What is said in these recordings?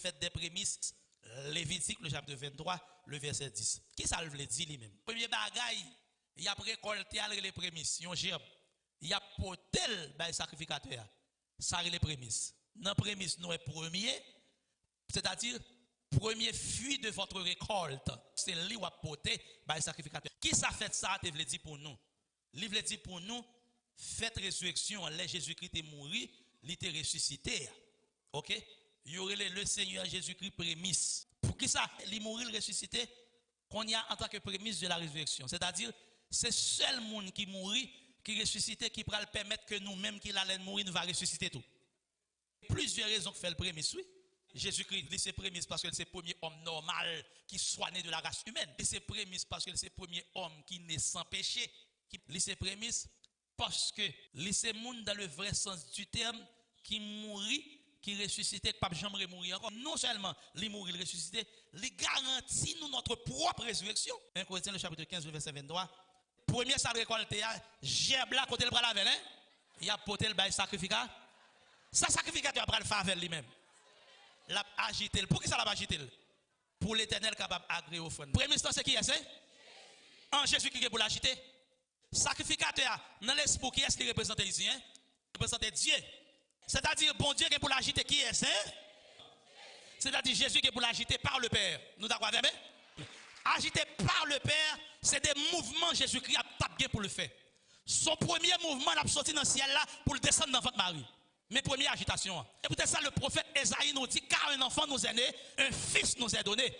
fête des prémices, Lévitique, le chapitre 23, le verset 10. Qui ça veut dire lui-même? Premier bagaille, il a récolté les prémices, il a porté le sacrificateur. Ça les prémices. Dans les prémices, nous est premier, c'est-à-dire premier fruit de votre récolte. C'est lui qui a porté le sacrificateur. Qui ça fait ça, te veut dire pour nous? Il veut dire pour nous, faites résurrection, les Jésus-Christ est mort, il est ressuscité. OK? Il y aurait le Seigneur Jésus-Christ prémisse. Pour qui ça? Il mourir, il ressuscité, qu'on y a en tant que prémisse de la résurrection. C'est-à-dire, c'est seul monde qui mourit, qui ressuscité, qui pourra le permettre que nous-mêmes qui allons mourir, nous va ressusciter tout. Plusieurs raisons qui fait le prémisse, oui. Jésus-Christ, c'est prémisse parce que c'est le premier homme normal qui soit né de la race humaine. C'est prémisse parce que c'est le premier homme qui naît sans péché. C'est prémisse parce que c'est le monde dans le vrai sens du terme qui mourit, qui ressuscité, pas jamais mourir encore. Non seulement il mourir, il ressuscité, il garantit nous notre propre résurrection. 1 Corinthiens le chapitre 15, le verset 23. Premier ça récolté, gerbe là côté le bras avec, hein? Il a porté le bail sacrificat. Ça sacrificateur après le faire avec lui-même. L'a agité. Pour qui ça l'a agité? Pour l'Éternel capable d'agréer au fond. Premier instant c'est qui est c'est? En Jésus qui est pour l'agiter. Sacrificateur dans l'esprit qui est-ce qui représente ici, hein? Représente Dieu. C'est-à-dire, bon Dieu qui est pour l'agiter, qui est ce? C'est-à-dire, Jésus qui est pour l'agiter par le Père. Nous d'accord avec? Agité par le Père, c'est des mouvements Jésus-Christ a tapé pour le faire. Son premier mouvement, il a sorti dans le ciel là pour le descendre dans votre Marie. Mais première agitation. Et peut-être ça, le prophète Esaïe nous dit, car un enfant nous est né, un fils nous est donné.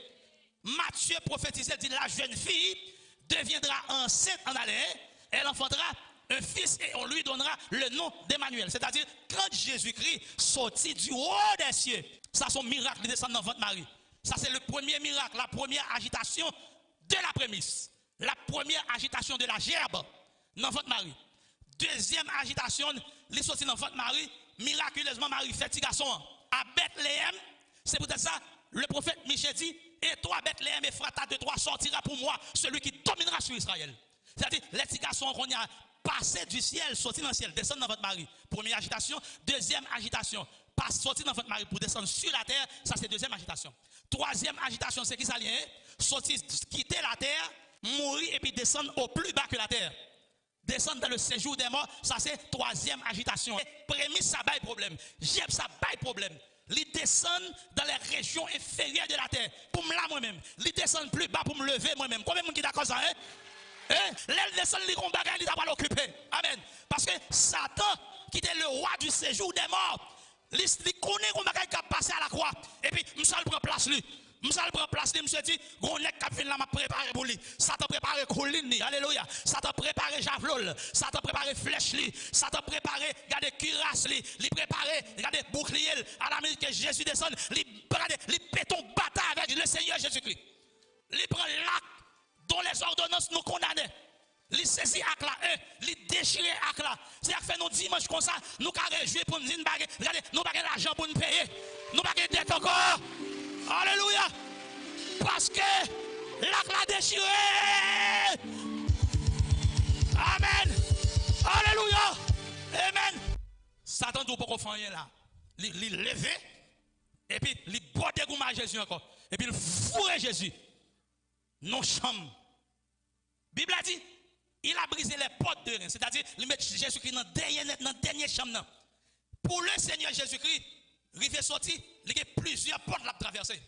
Matthieu prophétisait, dit, la jeune fille deviendra enceinte en allée, elle enfantera un fils et on lui donnera le nom d'Emmanuel. C'est-à-dire, quand Jésus-Christ sortit du haut des cieux, ça son miracle de descendre dans votre Marie. Ça c'est le premier miracle, la première agitation de la prémisse. La première agitation de la gerbe dans votre Marie. Deuxième agitation, il sortit dans votre Marie, miraculeusement Marie fait petit garçon à Bethléem. C'est peut-être ça, le prophète Michée dit, et toi Bethléem, Ephrata, de toi sortira pour moi celui qui dominera sur Israël. C'est-à-dire, les petits garçons qu'on a passé du ciel, sorti dans le ciel, descendre dans votre mari. Première agitation. Deuxième agitation. Sortir dans votre mari pour descendre sur la terre, ça c'est deuxième agitation. Troisième agitation, c'est qui ça lien? Sortir, quitter la terre, mourir et puis descendre au plus bas que la terre. Descendre dans le séjour des morts, ça c'est troisième agitation. Prémisse, ça baille problème. Jeb, ça baille problème. Ils descendent dans les régions inférieures de la terre. Pour me la moi-même. Ils descendent plus bas pour me lever moi-même. Combien de monde qui d'accord ça, hein? L'aile descend, les combats, il n'a pas l'occupé. Amen. Parce que Satan, qui était le roi du séjour des morts, il connaît qu'on va passer à la croix. Et puis, je prend place lui. Je prend place lui, je dis, on est qui vient là, m'a préparé pour lui. Satan préparé colline, alléluia. Satan préparé javelot, Satan préparé flèche lui, Satan préparé, regardez cuirasse lui, il préparé, regardez bouclier, à la minute que Jésus descend, il péton bataille avec le Seigneur Jésus-Christ. Il prend l'acte dont les ordonnances nous condamnaient. Li saisi ak la, li déchiré ak la. C'est-à-dire que fait nos dimanches comme ça, nous avons réjoui pour nous dire, regardez, nous n'avons pas l'argent pour nous payer. Nous n'avons pas de dette encore. Alléluia. Parce que l'acte l'a déchiré. Amen. Alléluia. Amen. Satan ne peut pas faire rien là. Il levé. Et puis, il botte goût à Jésus encore. Et puis, il fourre Jésus. Non chambre. Bible a dit, il a brisé les portes de rien. C'est-à-dire, il met Jésus-Christ dans la dernière chambre. Pour le Seigneur Jésus-Christ, il fait sortir, il y a plusieurs portes à traverser.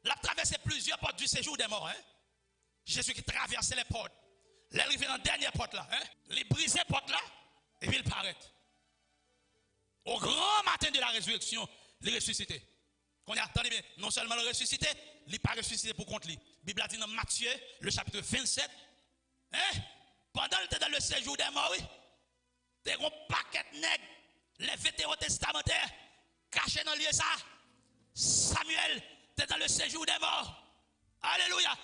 Il a traversé plusieurs portes du séjour des morts. Hein? Jésus-Christ traversait les portes. Il est arrivé dans la dernière porte là. Hein? Il brise les portes là, et puis il paraît. Au grand matin de la résurrection, il est ressuscité. Qu'on a attendez bien, non seulement le ressuscité, il n'est pas ressuscité pour contre lui. La Bible a dit dans Matthieu, le chapitre 27, hein? Pendant le temps dans le séjour des morts, oui, il y a un paquet de nègres, les vétérans testamentaires, cachés dans le lieu ça. Samuel, tu es dans le séjour des morts. Alléluia.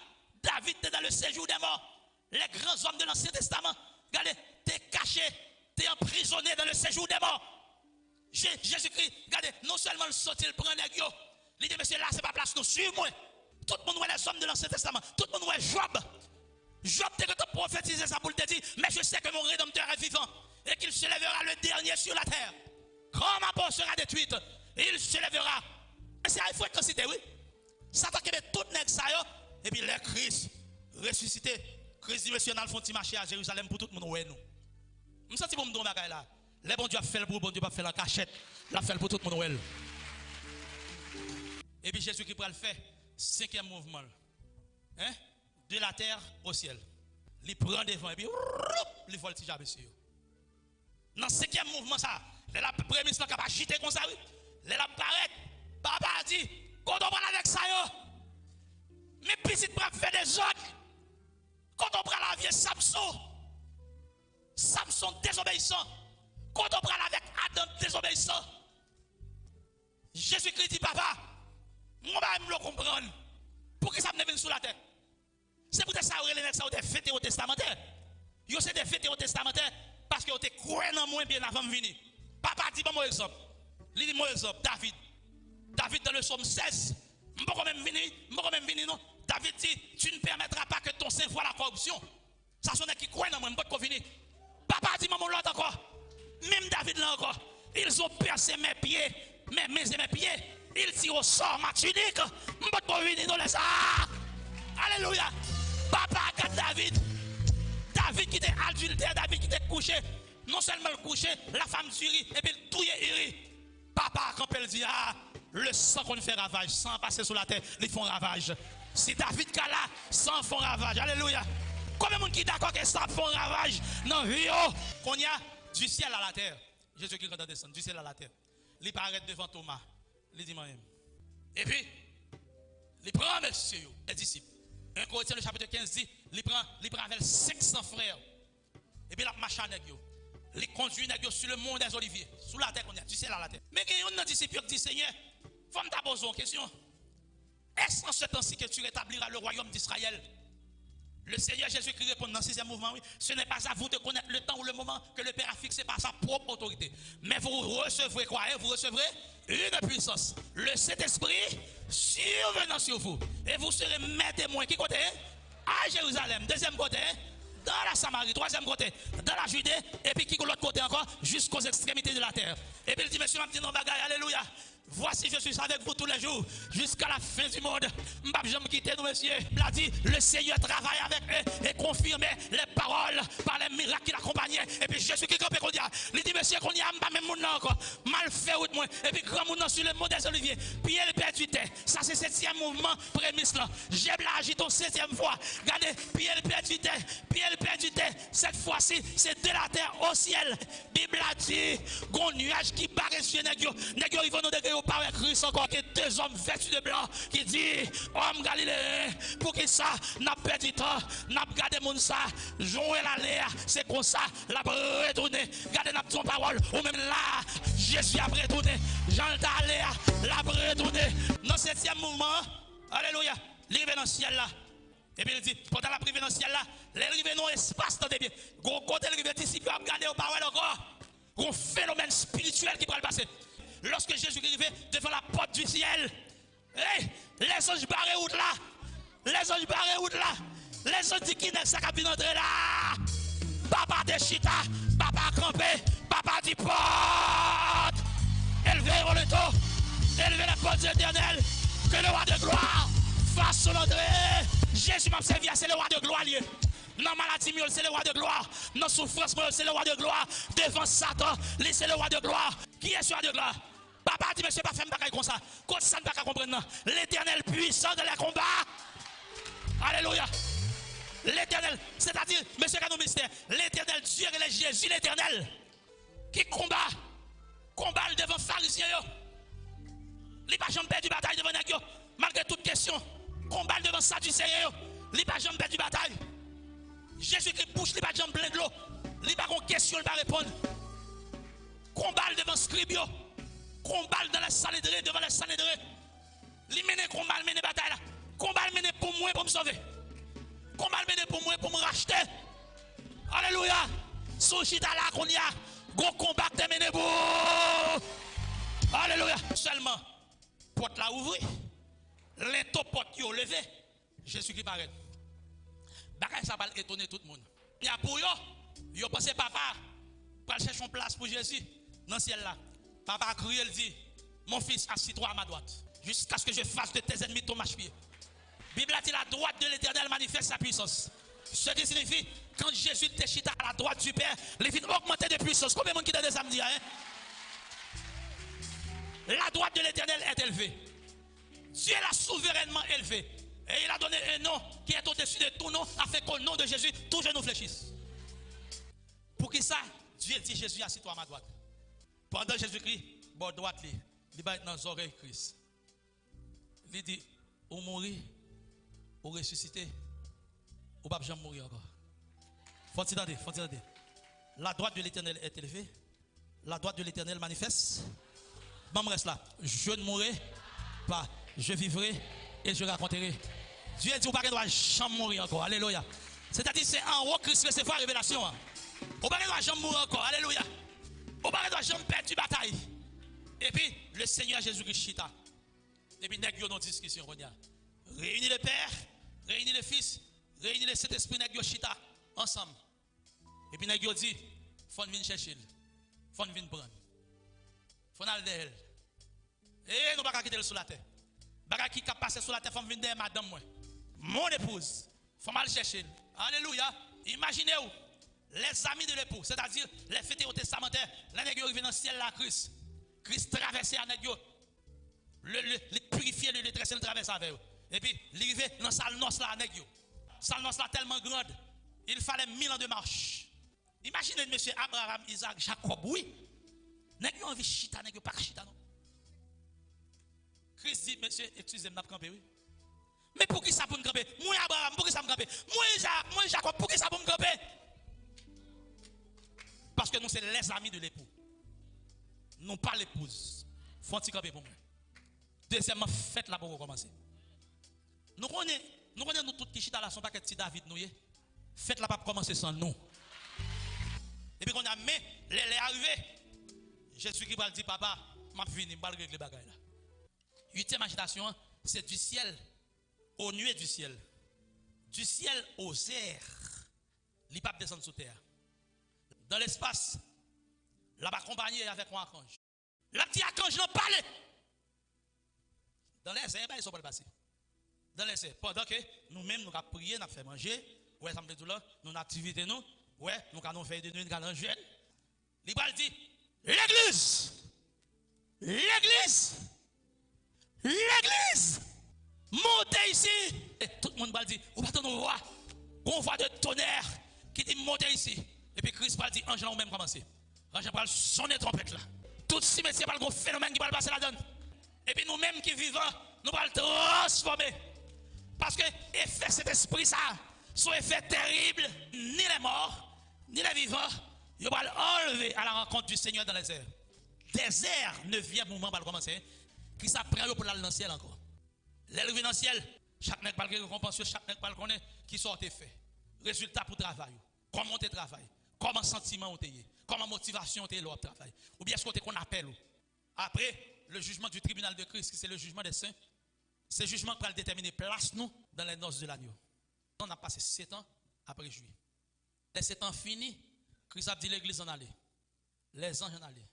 David, tu es dans le séjour des morts. Les grands hommes de l'Ancien Testament, regardez, tu es caché, tu es emprisonné dans le séjour des morts. Jésus-Christ, regardez, non seulement le sortit, il prend les gars. Il dit, monsieur, là, c'est pas place, nous suivons. Tout le monde voit les hommes de l'Ancien Testament. Tout le monde voit Job. Job, tu as prophétisé ça pour te dire, mais je sais que mon Rédempteur est vivant et qu'il se lèvera le dernier sur la terre. Quand ma peau sera détruite, il se lèvera. Mais c'est une fréquence, oui. Satan qui met tout nèg ça yo et puis les Christ ressuscité, Christ dit monsieur, on a le fond de marché à Jérusalem pour tout le monde ouais nous. Je me sens pour me donner là. Les bon Dieu a fait le pour bon Dieu pas faire la cachette, l'a fait pour tout le monde ouais. Et puis Jésus qui prend le fait cinquième mouvement. Hein? De la terre au ciel. Il prend devant et puis il vole petit monsieur. Dans le cinquième mouvement ça, la prémisse là qui va agiter comme ça oui. Les la paraît, papa dit quand on parle avec ça yo. Mais petits bras fait des autres. Quand on prend la vieille Samson désobéissant. Quand on prend avec Adam désobéissant. Jésus-Christ dit papa, moi je me le comprendre. Pour que ça me vienne sous la tête. C'est pour ça que ça a fêté au testamentaire. Yo c'est des fêtés au testamentaire parce que vous êtes croyant dans moi bien avant de venir. Papa dit bon exemple. Il dit mon exemple David. David dans le psaume 16. Je ne peux même venir non. David dit tu ne permettras pas que ton sein voie la corruption. Ça sonne qui croit dans moi, je ne peux pas venir. Papa dit maman l'autre encore. Même David là encore. Ils ont percé mes pieds, mes mains et mes pieds. Ils tirent au sort ma tunique. Je ne peux pas venir dans les ça. Alléluia. Papa regarde David. David qui était adultère, David qui était couché. Non seulement le couché, la femme tuerie et puis le touille iri. Papa quand elle dit ah, le sang qu'on fait ravage, sans passer sur la terre, ils font ravage. Si David est là, sans font ravage. Alléluia. Combien de monde qui est d'accord que ça font ravage dans la vie qu'on y a du ciel à la terre. Jésus-Christ quand descend du ciel à la terre. Il paraît devant Thomas. Il dit moi-même. Et puis, il prend monsieur, les disciples. 1 Corinthiens le chapitre 15 dit, il prend avec 500 frères. Et puis il marche avec eux. Il conduit sur le mont des Oliviers. Sous la terre qu'on y a, du ciel à la terre. Mais il y a un disciple qui dit, Seigneur, faut me poser une question. Est-ce en ce temps-ci que tu rétabliras le royaume d'Israël? Le Seigneur Jésus-Christ répond dans le 6e mouvement, oui. Ce n'est pas à vous de connaître le temps ou le moment que le Père a fixé par sa propre autorité. Mais vous recevrez quoi? Vous recevrez une puissance. Le Saint-Esprit survenant sur vous. Et vous serez mes témoins. Qui côté? À Jérusalem. Deuxième côté, dans la Samarie. Troisième côté, dans la Judée. Et puis qui l'autre côté encore? Jusqu'aux extrémités de la terre. Et puis il dit, monsieur, je bagaille, alléluia. Voici, je suis avec vous tous les jours, jusqu'à la fin du monde. Je vais me quitter, nous, messieurs. Il a dit, le Seigneur travaille avec eux et confirmait les paroles par les miracles qui l'accompagnaient. Et puis Jésus qui campait qu'on dit, il dit, monsieur, qu'on y a pas même monde encore. Mal fait, ou moins. Et puis grand monde sur le mot des Oliviers. Pierre perduité. Ça, c'est le 7e mouvement, prémisse là. J'ai agi ton 7e fois. Regardez, Pierre perduité. Pierre perduité. Cette fois-ci, c'est de la terre au ciel. Bible a dit, gon nuage qui barre sur Négio. Négio, ils vont nous dégager. Par Christ encore que 2 hommes vêtus de blanc qui dit homme Galiléen pour que ça n'a pas perdu temps n'a gardé mon ça jouer la l'air c'est comme ça la retourner garder n'a ton parole ou même là Jésus a retourné Jean l'air la retourner dans 7e mouvement alléluia arrivé dans le ciel là et puis il dit pendant la privée dans le ciel là les arrivés dans l'espace dans des bien côté arrivé disciple a regarder aux paroles encore un phénomène spirituel qui va le passer. Lorsque Jésus est arrivé devant la porte du ciel, hey, les anges barrés route là, les anges barrés route là, les anges disent qui n'est pas capable d'entrer là. Papa de chita, papa campé, papa dit porte. Élevez le dos, élevez la porte éternelle, que le roi de gloire fasse son entrée. Jésus m'a servi, c'est le roi de gloire. Non maladie, c'est le roi de gloire. Non souffrance, c'est le roi de gloire. Devant Satan, c'est le roi de gloire. Qui est ce roi de gloire? Papa dit, monsieur, pas faire un bagage comme ça. Quand ça ne va pas comprendre, l'éternel puissant de les combats. Alléluia. L'éternel, c'est-à-dire, monsieur Canon Mystère, l'éternel Dieu et les Jésus, l'éternel, qui combat devant les pharisiens. Il n'a pas jamais perdu bataille devant les gens, malgré toute question. Combat devant Sadducéens. Il n'a pas jamais perdu bataille. Jésus qui bouche, il n'a pas jamais plein de l'eau. Il n'a pas de question, il va répondre. Combat devant Scribio. Combat dans la Sanhédrin, devant la Sanhédrin. Il mène combat, il mène bataille là. Combat il mène pour moi, pour me sauver. Combat il mène pour moi, pour me racheter. Alléluia. Sous chita là qu'on y a. Gros combat terminé pour. Alléluia. Seulement, porte là ouvrir. Les top porte qui ont levé. Jésus qui paraît. Bagay ça va étonner tout le monde. Il y a pour yo pensé papa pour chercher une place pour Jésus dans le ciel là. Papa a crié, il dit, mon fils, assis-toi à ma droite. jusqu'à ce que je fasse de tes ennemis ton marche-pied. Bible a dit la droite de l'Éternel manifeste sa puissance. Ce qui signifie, quand Jésus était chita à la droite du Père, les vignes augmentaient de puissance. Combien de monde qui t'a dit ça me dit, hein? La droite de l'Éternel est élevée. Dieu l'a souverainement élevé. Et il a donné un nom qui est au-dessus de tout nom, afin qu'au nom de Jésus, tous genoux fléchissent. Pour qui ça? Dieu dit Jésus, assis-toi à ma droite. Pendant Jésus-Christ, bon droite, il va être dans les oreilles de Christ. Il dit, ou mourir, ou ressusciter, ou pas jamais mourir encore. Faut-il entendre? La droite de l'Éternel est élevée. La droite de l'Éternel manifeste. Bon, reste là. Je ne mourrai pas. Je vivrai et je raconterai. Dieu dit, vous ne doit jamais mourir encore. Alléluia. C'est-à-dire, c'est en haut Christ recevoir la révélation. Vous ne doit jamais mourir encore. Alléluia. Vous ne doit jamais perdre la bataille. Et puis, le Seigneur Jésus-Christ chita. Et puis, nous avons une discussion. Réunis le Père, réunis le Fils, réunis le Saint-Esprit, nous avons chita ensemble. Et puis, nous avons dit, il faut venir chercher. Il faut venir prendre. Il faut aller derrière. Et nous ne pouvons pas quitter le sous la terre. Bagay qui passe sur la terre, il faut venir derrière madame. Mon épouse, il faut mal chercher. Alléluia. Imaginez-vous, les amis de l'époux, c'est-à-dire les fêtes au testamentaire, les nègres arrivent dans le ciel la Christ. Christ traversait à nègres. Le purifier, le tresser, le traverser avec eux. Et puis, il arrivait dans la salle noce là, nègres. La salle noce là tellement grande, il fallait 1000 ans de marche. Imaginez monsieur Abraham, Isaac, Jacob, oui. Nègres ont envie de chita, nègres pas chita, non. Christ dit, monsieur, excusez-moi, je camper, oui. Mais pour qui ça pour me camper? Moi, Abraham, pour qui ça me camper? Moi, Isaac, moi, Jacob, pour qui ça pour me camper? Parce que nous, c'est les amis de l'époux. Non pas l'épouse. Faut-il camper pour moi? Deuxièmement, faites-la pour commencer. Nous connaissons nous tous qui chita là, son paquet de David, nous, faites-la pas pour commencer sans nous. Et puis, quand on a mis les arrivés, Jésus-Christ va dire, papa, m'a fini, je vais régler les bagages là. Huitième agitation, c'est du ciel aux nuées du ciel. Du ciel aux airs. Il ne peut pas descendre sous terre. Dans l'espace, là-bas accompagné avec un archange. La petite archange n'a pas parlé. Dans les airs, ils sont pas passés. Dans les airs, pendant que nous-mêmes, nous avons prié, nous avons fait manger, ouais, ça me dit là, nous avons activité nous, ouais, nous avons fait de nuit, nous avons jeûne. L'Ibral dit, l'église, montez ici. Et tout le monde va dire, vous pas nous voir, on voit de tonnerre qui dit montez ici. Et puis Christ va dire, ange là, on même commencer. Ange va sonner trompette là. Tout cimetière va le phénomène qui va passer là-dedans. Et puis nous-mêmes qui vivons, nous allons le transformer. Parce que effet cet esprit ça, son effet terrible, ni les morts, ni les vivants, ils vont enlever à la rencontre du Seigneur dans les airs. Des airs, 9e moment va commencer. Qui s'apprend pour aller dans le ciel encore. L'élevé dans le ciel, chaque nègre va le récompenser, chaque nègre va le connaître, qui sont fait. Résultat pour travail. Comment tu travailles, comment sentiment tu es, comment motivation tu es au travail. Ou bien ce qu'on appelle. Après, le jugement du tribunal de Christ, c'est le jugement des saints. C'est le jugement qui va déterminer place nous dans les noces de l'agneau. On a passé 7 ans après juillet. Les 7 ans finis, Christ a dit l'église en aller. Les anges en aller.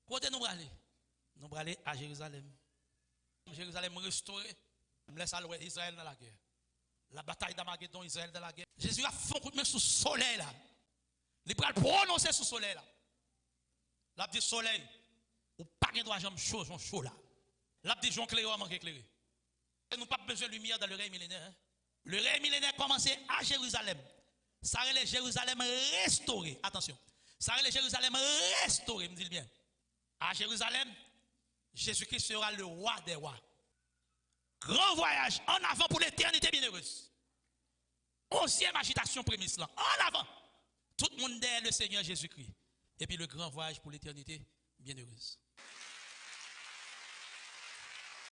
Côté nous aller. Nous allons aller à Jérusalem. Jérusalem restauré. Nous laissons aller Israël dans la guerre. La bataille d'Armageddon, Israël dans la guerre. Jésus a fait un coup de main sous le soleil là. Il va prononcer sous le soleil là. Il a dit soleil. Ou pas de droit jambe chaud, chaud là. Il a dit Jean clair, manque éclairé. Nous n'avons pas besoin de lumière dans le règne millénaire. Hein? Le règne millénaire commençait à Jérusalem. Ça relève Jérusalem restauré. Attention. Ça relève Jérusalem restauré, me dit bien. À Jérusalem, Jésus-Christ sera le roi des rois. Grand voyage en avant pour l'éternité bienheureuse. 11e agitation prémisse là. En avant. Tout le monde derrière le Seigneur Jésus-Christ. Et puis le grand voyage pour l'éternité bienheureuse.